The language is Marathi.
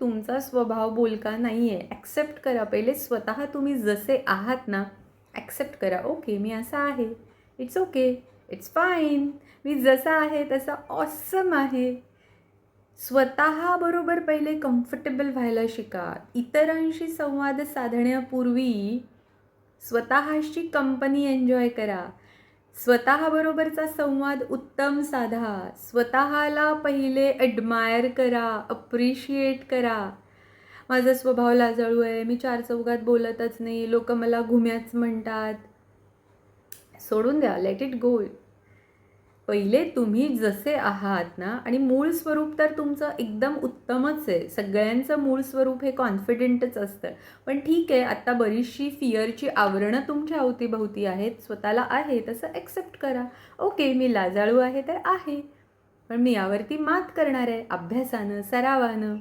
तुमचा स्वभाव बोलका नाही आहे. ॲक्सेप्ट करा. पहिले स्वतः तुम्ही जसे आहात ना, ॲक्सेप्ट करा. ओके, मी असा आहे. It's okay. It's fine. मी जसा आहे तसा ऑसम आहे. स्वतःबरोबर पहिले कम्फर्टेबल व्हायला शिका. इतरांशी संवाद साधण्यापूर्वी स्वतःशी कंपनी एन्जॉय करा. स्वतःबरोबरचा संवाद उत्तम साधा. स्वतःला पहिले ॲडमायर करा, अप्रिशिएट करा. माझा स्वभाव लाजाळू आहे, मी चार चौघात बोलतच नाही, लोक मला घुम्याच म्हणतात. सोडून द्या, लेट इट गो. पहिले तुम्ही जसे आहात ना, आणि मूळ स्वरूप तर तुमचं एकदम उत्तमच आहे. सगळ्यांचं मूळ स्वरूप हे कॉन्फिडेंटच असतं. पण ठीक आहे, आता बरीचशी फिअरची आवरणं तुमच्या अवतीभवती आहेत. स्वतःला आहे तसं ॲक्सेप्ट करा. ओके, मी लाजाळू आहे तर आहे, पण मी यावरती मात करणार आहे अभ्यासानं, सरावानं.